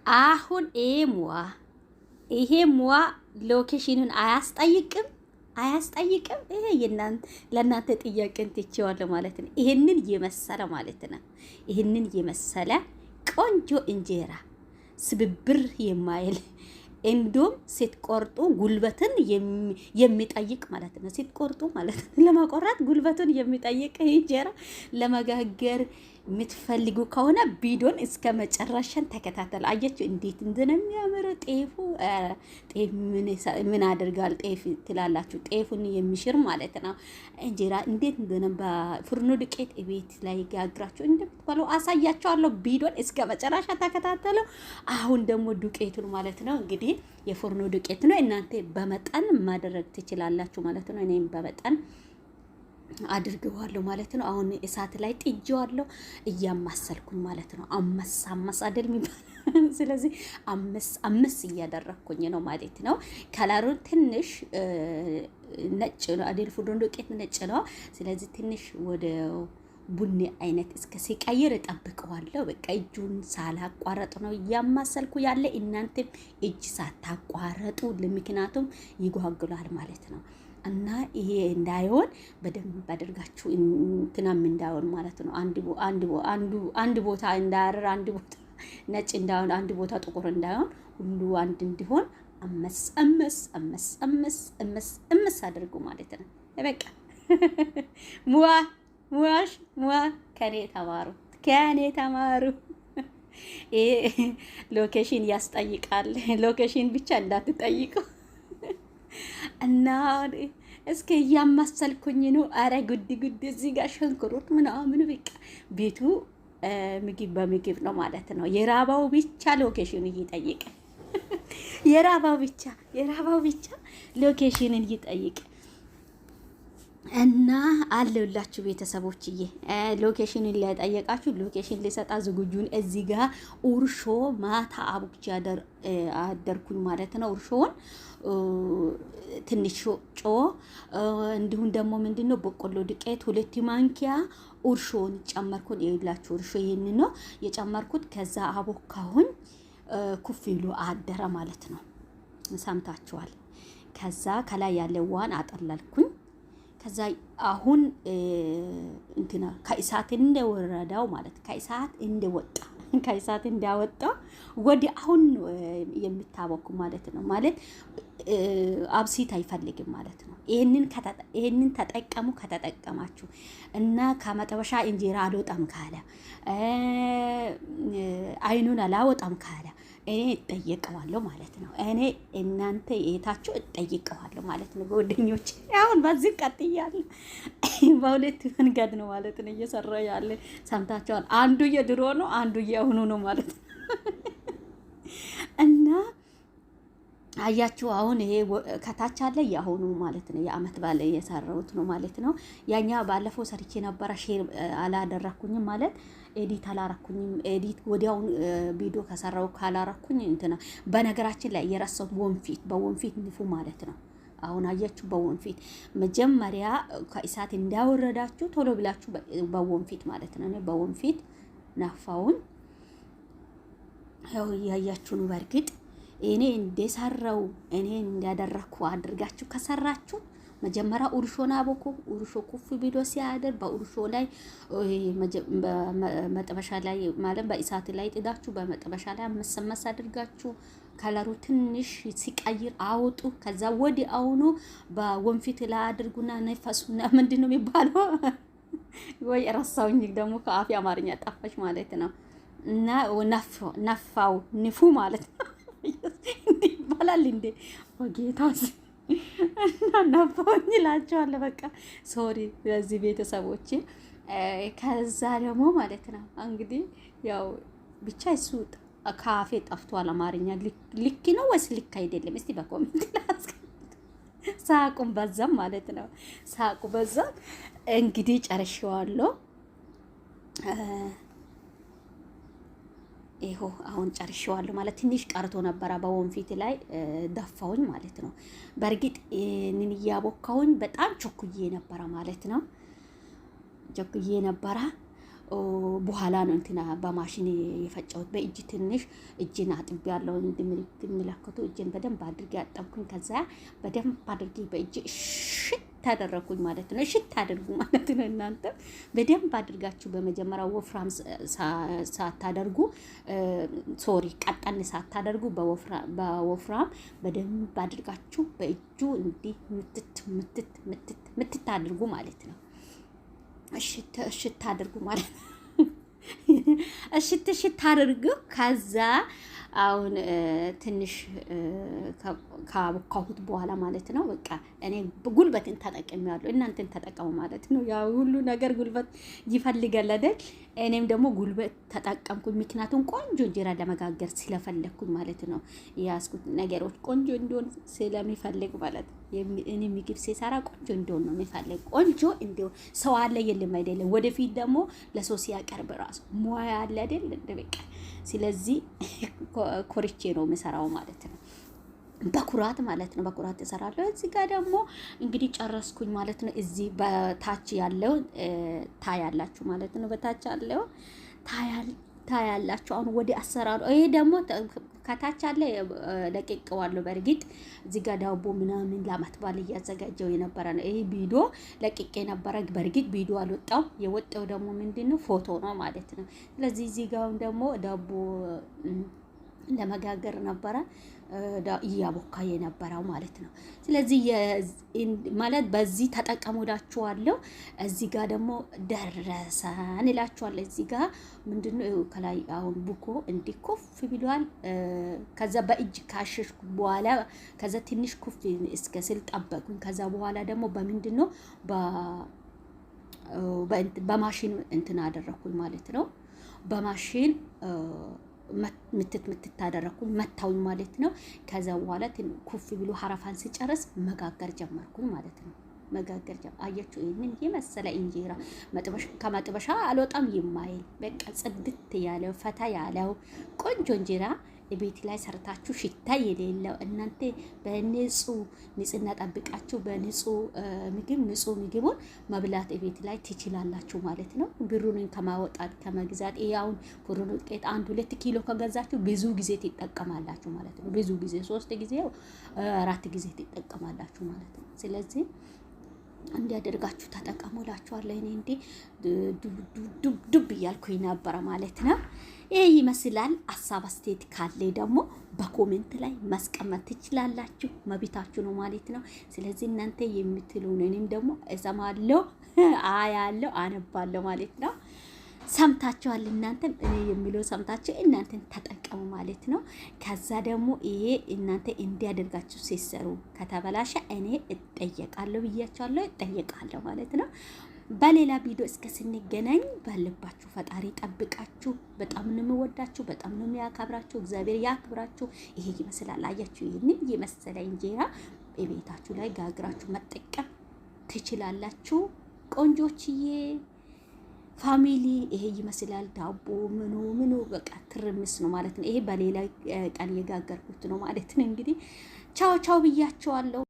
አሁን ይሄ ሙዋ ሎኬሽኑን አያስጠይቅም። ይሄ ለእናንተ ጥያቄን ትቼዋለሁ ማለት ነው። ይሄንን የመሰለ ማለት ነው። ይሄንን የመሰለ ቆንጆ እንጀራ ስብብር የማይል እንዲሁም ስትቆርጡ ጉልበትን የሚጠይቅ ማለት ነው። ስትቆርጡ ማለት ነው ለማቆራት ጉልበትን የሚጠይቅ እንጀራ ለመጋገር የምትፈልጉ ከሆነ ቪዲዮን እስከ መጨረሻን ተከታተሉ። አያችሁ እንዴት እንደሚያምር ጤፉ። ጤፍ ምን አድርጋል ጤፍ ትላላችሁ? ጤፉን የሚሽር ማለት ነው። እንጀራ እንዴት እንደሆነ በፍርኖ ዱቄት ቤት ላይ ጋግራችሁ እንደምትበሉ አሳያችኋለሁ። ቪዲዮን እስከ መጨረሻ ተከታተሉ። አሁን ደግሞ ዱቄቱን ማለት ነው እንግዲህ የፍርኖ ዱቄት ነው። እናንተ በመጠን ማድረግ ትችላላችሁ ማለት ነው። እኔም በመጠን አድርገዋለሁ ማለት ነው። አሁን እሳት ላይ ጥጄዋለሁ እያማሰልኩኝ ማለት ነው። አመስ አይደል የሚባል ስለዚህ አመስ እያደረኩኝ ነው ማለት ነው። ከለሩን ትንሽ ነጭ ነው አይደል? ፍርኖ ዱቄት ነጭ ነው። ስለዚህ ትንሽ ወደ ቡኒ አይነት እስከ ሲቀይር እጠብቀዋለሁ። በቃ እጁን ሳላቋረጥ ነው እያማሰልኩ ያለ። እናንተም እጅ ሳታቋረጡ ለምክንያቱም ይጓጉላል ማለት ነው። እና ይሄ እንዳይሆን በደንብ አድርጋችሁ እንትናም እንዳይሆን ማለት ነው። አንድ ቦታ እንዳያርር፣ አንድ ቦታ ነጭ እንዳይሆን፣ አንድ ቦታ ጥቁር እንዳይሆን፣ ሁሉ አንድ እንዲሆን አመስ አድርጉ ማለት ነው። በቃ ሙዋ ከኔ ተማሩ። ይሄ ሎኬሽን ያስጠይቃል። ሎኬሽን ብቻ እንዳትጠይቁ። እና እስከ እያማሰልኩኝ ነው። አረ ጉድ እዚህ ጋር ሸንክሮት ምናምን በቃ ቤቱ ምግብ በምግብ ነው ማለት ነው። የራባው ብቻ ሎኬሽን እየጠየቀ የራባው ብቻ ሎኬሽንን እየጠየቀ እና አለሁላችሁ ቤተሰቦችዬ። ሎኬሽንን ሊያጠየቃችሁ ሎኬሽን ሊሰጣ ዝግጁን። እዚህ ጋር ኡርሾ ማታ አቡክቻ አደርኩኝ ማለት ነው። ኡርሾውን ትንሽ ጮ እንዲሁም ደግሞ ምንድነው በቆሎ ዱቄት 2 ማንኪያ ኡርሾውን ጨመርኩኝ። ይላችሁ ኡርሾ ይሄን ነው የጨመርኩት። ከዛ አቦካሁኝ ኩፍ ብሎ አደረ ማለት ነው። ሰምታችኋል። ከዛ ከላይ ያለ ውሃን አጠለልኩኝ። ከዛ አሁን እንትና ከእሳት እንደወረዳው ማለት ከእሳት እንዳወጣ ወዲ አሁን የሚታወቁ ማለት ነው። ማለት አብሲት አይፈልግም ማለት ነው። ይሄንን ተጠቀሙ። ከተጠቀማችሁ እና ከመጠበሻ እንጀራ አልወጣም ካለ አይኑን አላወጣም ካለ እኔ እጠይቀዋለሁ ማለት ነው። እኔ እናንተ የታችሁ እጠይቀዋለሁ ማለት ነው። ጓደኞቼ አሁን በዚህ ቀጥያለሁ። በሁለት መንገድ ነው ማለት ነው እየሰራ ያለ። ሰምታችኋል። አንዱ የድሮ ነው፣ አንዱ የአሁኑ ነው ማለት ነው። እና አያችሁ አሁን ይሄ ከታች አለ ያሁኑ ማለት ነው። የአመት ባለ የሰራሁት ነው ማለት ነው። ያኛ ባለፈው ሰርቼ ነበር፣ ሼር አላደረኩኝም ማለት ኤዲት አላረኩኝም። ኤዲት ወዲያውን ቪዲዮ ከሰራው ካላረኩኝ እንትና በነገራችን ላይ የረሳሁት በወንፊት ንፉ ማለት ነው። አሁን አያችሁ በወንፊት መጀመሪያ ከእሳት እንዳወረዳችሁ ቶሎ ብላችሁ በወንፊት ማለት ነው። በወንፊት ነፋውን ያው ያያችሁ ነው። በርግጥ እኔ እንደሰራው እኔ እንዳደረኩ አድርጋችሁ ከሰራችሁ መጀመሪያ ኡርሾና አቦኩ። ኡርሾ ኩፍ ቢዶ ሲያደር በኡርሾ ላይ በመጥበሻ ላይ ማለት በእሳት ላይ ጥዳችሁ በመጥበሻ ላይ አመሰመስ አድርጋችሁ ከለሩ ትንሽ ሲቀይር አውጡ። ከዛ ወዲ አሁኑ በወንፊት ላይ አድርጉና ነፈሱና ምንድነው የሚባለው? ወይ ራሳውኝ ደግሞ ከአፍ አማርኛ ጠፋች ማለት ነው። እና ነፋው ንፉ ማለት ነው። እንዴ ይባላል እንዴ? ወጌታስ እና ነፋውኝ እላቸዋለሁ። በቃ ሶሪ በዚህ ቤተሰቦቼ። ከዛ ደግሞ ማለት ነው እንግዲህ ያው ብቻ እሱ ካፌ ጠፍቷል። አማርኛ ልክ ነው ወይስ ልክ አይደለም? እስቲ በኮሜንት ላስቀምጡ። ሳቁም በዛም ማለት ነው። ሳቁ በዛም እንግዲህ ጨርሼዋለሁ። ይሄ አሁን ጨርሼዋለሁ ማለት ትንሽ ቀርቶ ነበረ። በወንፊት ላይ ደፋውኝ ማለት ነው። በርግጥ እንን እያቦካውኝ በጣም ቸኩዬ ነበረ ማለት ነው። ቸኩዬ ነበረ። በኋላ ነው እንትና በማሽን የፈጨሁት። በእጅ ትንሽ እጅን አጥቤ ያለው እንደምትመለከቱ እጅን በደንብ አድርጌ አጠብኩኝ። ከዛ በደንብ አድርጌ በእጅ እሽት ታደረኩኝ ማለት ነው። እሽት አድርጉ ማለት ነው። እናንተ በደንብ አድርጋችሁ በመጀመሪያ ወፍራም ሳታደርጉ ቀጠን ሳታደርጉ በወፍራም በደንብ አድርጋችሁ በእጁ እንዲህ ምትት አድርጉ ማለት ነው። እሽት አድርጉ ማለት ነው። እሽት አድርጉ። ከዛ አሁን ትንሽ ካቦካሁት በኋላ ማለት ነው በቃ እኔ ጉልበትን ተጠቅሜያለሁ። እናንተን ተጠቀሙ ማለት ነው። ያው ሁሉ ነገር ጉልበት ይፈልጋል አይደል? እኔም ደግሞ ጉልበት ተጠቀምኩኝ። ምክንያቱም ቆንጆ እንጀራ ለመጋገር ስለፈለኩኝ ማለት ነው። ያስኩት ነገሮች ቆንጆ እንዲሆን ስለሚፈልግ ማለት ነው። እኔ ምግብ ሲሰራ ቆንጆ እንዲሆን ነው የሚፈልግ። ቆንጆ እንዲሆን ሰው አለ የለም አይደለም። ወደፊት ደግሞ ለሰው ሲያቀርብ ራሱ ሙያ አለ አይደል? በቃ ስለዚህ ኮርቼ ነው የምሰራው ማለት ነው። በኩራት ማለት ነው። በኩራት እሰራለሁ። እዚህ ጋር ደግሞ እንግዲህ ጨረስኩኝ ማለት ነው። እዚህ በታች ያለው ታያላችሁ ማለት ነው። በታች ያለው ታያላችሁ። አሁን ወደ አሰራሩ ይሄ ደግሞ ከታች አለ ለቅቄዋለሁ። በርግጥ እዚህ ጋር ዳቦ ምናምን ለዓመት በዓል እያዘጋጀው የነበረ ነው። ይሄ ቪዲዮ ለቅቄ ነበረ። በርግጥ ቪዲዮ አልወጣው። የወጣው ደግሞ ምንድነው ፎቶ ነው ማለት ነው። ስለዚህ እዚህ ጋር ደግሞ ዳቦ ለመጋገር ነበረ እያቦካ የነበረው ማለት ነው። ስለዚህ ማለት በዚህ ተጠቀሙላችኋለሁ። እዚህ ጋር ደግሞ ደረሰን እላችኋለሁ። እዚህ ጋር ምንድነው ከላይ አሁን ቡኮ እንዲህ ኩፍ ብሏል። ከዛ በእጅ ካሸሽኩ በኋላ ከዛ ትንሽ ኩፍ እስከ ስል ጠበቁኝ። ከዛ በኋላ ደግሞ በምንድነው በማሽን እንትን አደረኩኝ ማለት ነው። በማሽን ምትት አደረኩኝ መታውኝ ማለት ነው። ከዛ በኋላ ኩፍ ብሎ ሐረፋን ሲጨርስ መጋገር ጀመርኩኝ ማለት ነው። መጋገር አያችሁ። ይሄንን የመሰለ እንጀራ ከመጥበሻ አልወጣም የማይል በቃ ጽድት ያለው ፈታ ያለው ቆንጆ እንጀራ ቤት ላይ ሰርታችሁ ሽታ የሌለው እናንተ ንጽህና ጠብቃችሁ በንጹህ ምግቡን መብላት ቤት ላይ ትችላላችሁ ማለት ነው። ብሩን ከማወጣት ከመግዛት ይሄውን ፍሩን ውጤት 1-2 ኪሎ ከገዛችሁ ብዙ ጊዜ ትጠቀማላችሁ ማለት ነው። ብዙ ጊዜ 3 ጊዜ 4 ጊዜ ትጠቀማላችሁ ማለት ነው። ስለዚህ እንዲያደርጋችሁ ተጠቀሙላችኋለሁ። እኔ እንዴ ዱብ እያልኩኝ ነበረ ማለት ነው። ይሄ ይመስላል። ሀሳብ አስተያየት ካለ ደግሞ በኮሜንት ላይ ማስቀመጥ ትችላላችሁ። መብታችሁ ነው ማለት ነው። ስለዚህ እናንተ የምትሉን እኔም ደግሞ እሰማለሁ፣ አያለሁ፣ አነባለሁ ማለት ነው። ሰምታችኋል። እናንተም እኔ የሚለው ሰምታችሁ እናንተን ተጠቀሙ ማለት ነው። ከዛ ደግሞ ይሄ እናንተ እንዲያደርጋችሁ ሲሰሩ ከተበላሸ እኔ እጠየቃለሁ ብያችኋለሁ፣ እጠየቃለሁ ማለት ነው። በሌላ ቪዲዮ እስከ ስንገናኝ ባለባችሁ ፈጣሪ ጠብቃችሁ። በጣም ነው የምወዳችሁ፣ በጣም ነው የሚያከብራችሁ። እግዚአብሔር ያክብራችሁ። ይሄ ይመስላል። አያችሁ፣ ይሄንን የመሰለ እንጀራ በቤታችሁ ላይ ጋግራችሁ መጠቀም ትችላላችሁ። ቆንጆችዬ ፋሚሊ ይሄ ይመስላል። ዳቦ ምኑ በቃ ትርምስ ነው ማለት ነው። ይሄ በሌላ ቀን የጋገርኩት ነው ማለት ነው። እንግዲህ ቻው ብያቸዋለሁ።